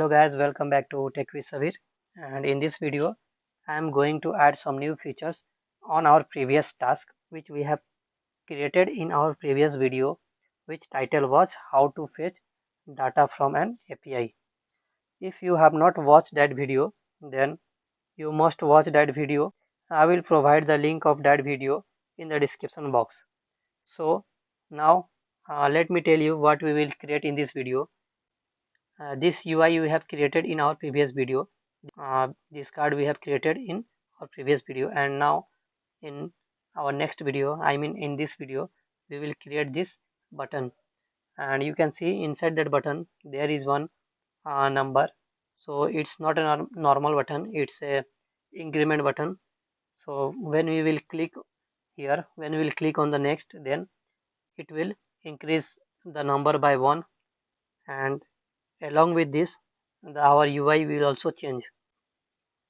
Hello guys, welcome back to Techwithsabir, and in this video I am going to add some new features on our previous task which we have created in our previous video, which title was how to fetch data from an API. If you have not watched that video, then you must watch that video. I will provide the link of that video in the description box. So now let me tell you what we will create in this video. This UI we have created in our previous video. This card we have created in our previous video, and now in our next video, I mean in this video, we will create this button, and you can see inside that button there is one number. So it's not a normal button, it's a increment button. So when we will click here, when we will click on the next, then it will increase the number by 1, and along with this our UI will also change.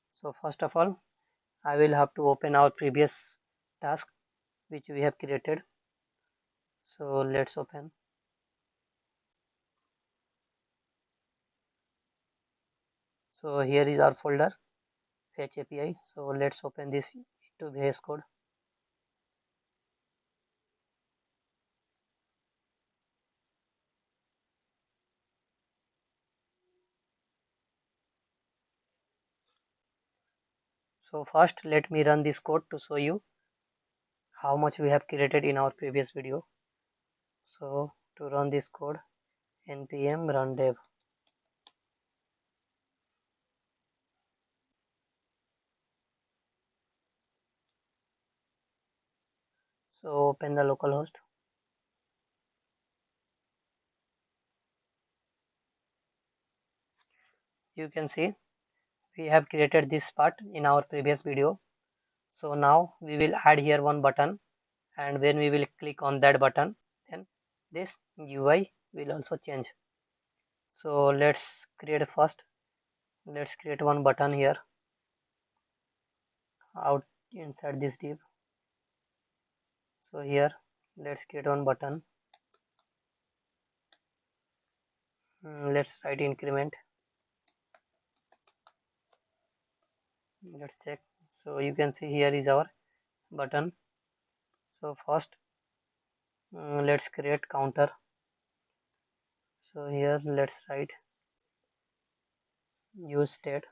So first of all, I will have to open our previous task which we have created. So let's open. So here is our folder fetch API. So let's open this to VS Code. So first let me run this code to show you how much we have created in our previous video. So to run this code, npm run dev. So open the localhost. You can see we have created this part in our previous video. So now we will add here one button, and when we will click on that button, then this UI will also change. So let's create one button here out inside this div. So here let's create one button. Let's write increment. Let's check. So you can see here is our button. So first let's create counter. So here let's write use state.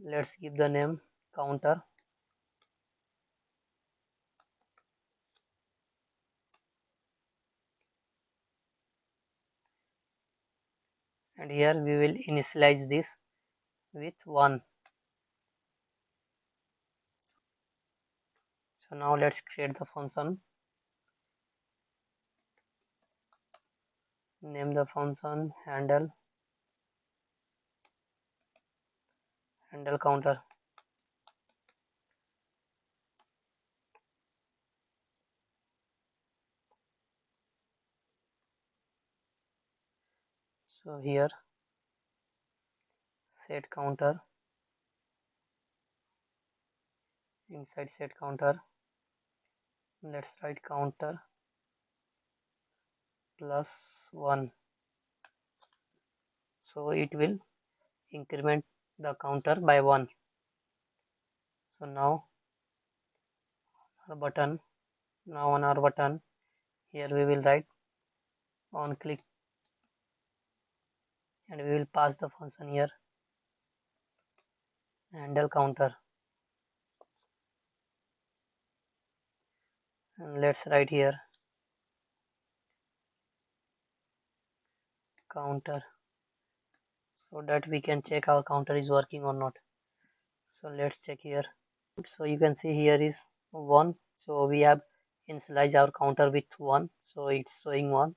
Let's give the name counter. And here we will initialize this with 1. So now let's create the function. Name the function handle counter. So here set counter, inside set counter let's write counter plus 1. So it will increment the counter by 1. So now on our button here we will write on click, and we will pass the function here handle counter, and let's write here counter, so that we can check our counter is working or not. So let's check here. So you can see here is 1. So we have initialized our counter with 1. So it's showing 1.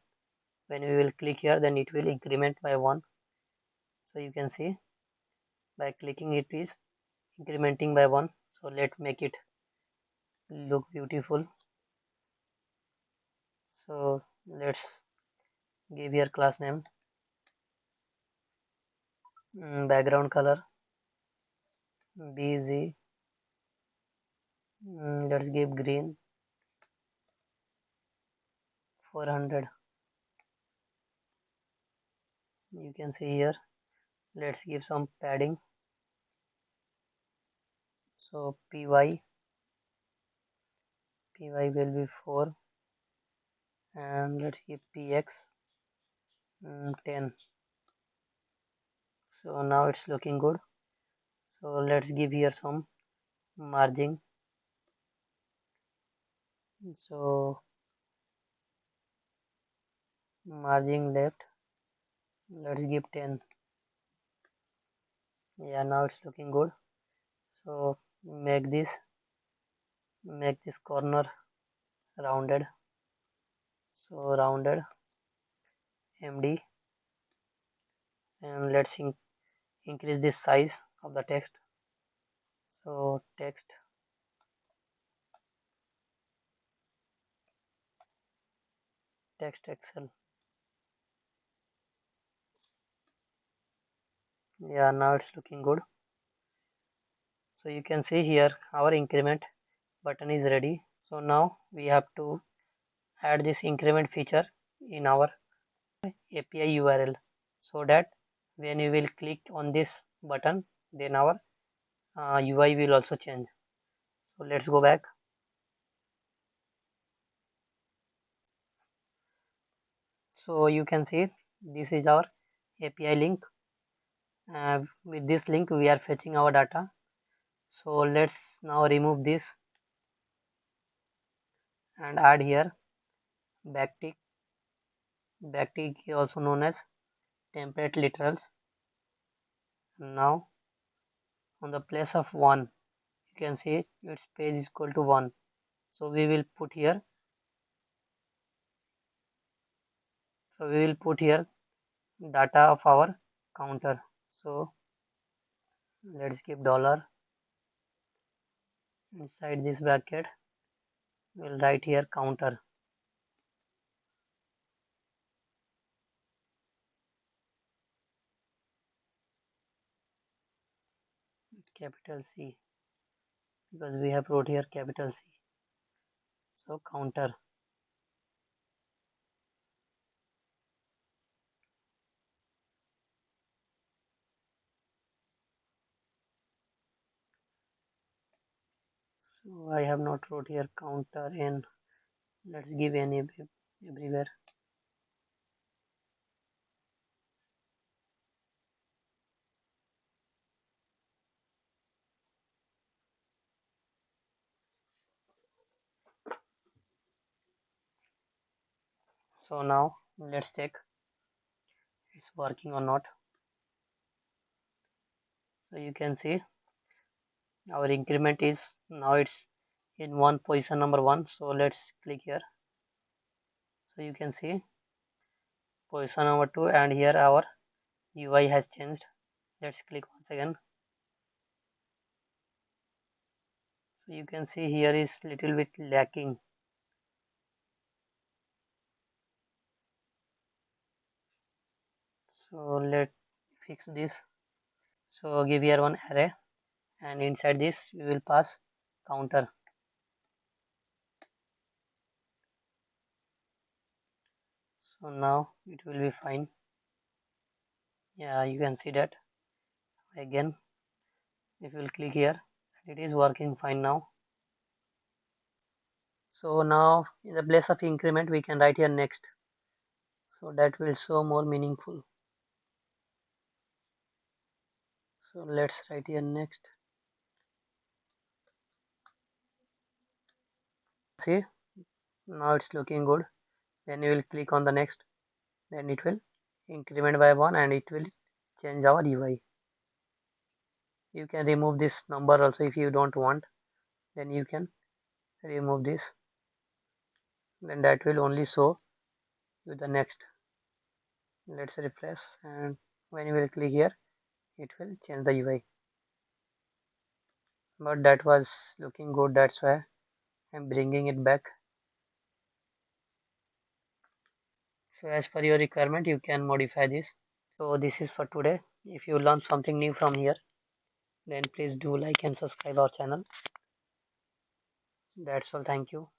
When we will click here, then it will increment by 1. So you can see by clicking it is incrementing by 1. So let's make it look beautiful. So let's give here class name, background color BZ, let's give green, 400. You can see here. Let's give some padding. So py will be 4, and let's give px 10. So now it's looking good. So let's give here some margin. So margin left, let's give 10. Yeah, now it's looking good. So make this corner rounded. So rounded MD, and let's increase this size of the text. So text Excel. Yeah, now it's looking good. So you can see here our increment button is ready. So now we have to add this increment feature in our API URL, so that when you will click on this button, then our UI will also change. So let's go back. So you can see this is our API link. With this link we are fetching our data. So let's now remove this and add here backtick. Backtick is also known as template literals. Now on the place of 1, you can see its page is equal to 1. So we will put here. Data of our counter. So let's give dollar inside this bracket. We'll write here counter. Capital C, because we have wrote here capital C. So counter. So I have not wrote here counter in. Let's give any everywhere. So now let's check it's working or not. So you can see our increment is now it's in position number 1. So let's click here. So you can see position number 2, and here our UI has changed. Let's click once again. So you can see here is little bit lacking. So let's fix this. So give here one array, and inside this we will pass counter. So now it will be fine. Yeah, you can see that. Again, if you will click here, it is working fine now. So now in the place of increment we can write here next, so that will show more meaningful. So let's write here next. See, now it's looking good. Then you will click on the next, then it will increment by 1 and it will change our UI. You can remove this number also if you don't want, then you can remove this, then that will only show you the next. Let's refresh, and when you will click here it will change the UI. But that was looking good, that's why I'm bringing it back. So as per your requirement you can modify this. So this is for today. If you learn something new from here, then please do like and subscribe our channel. That's all. Thank you.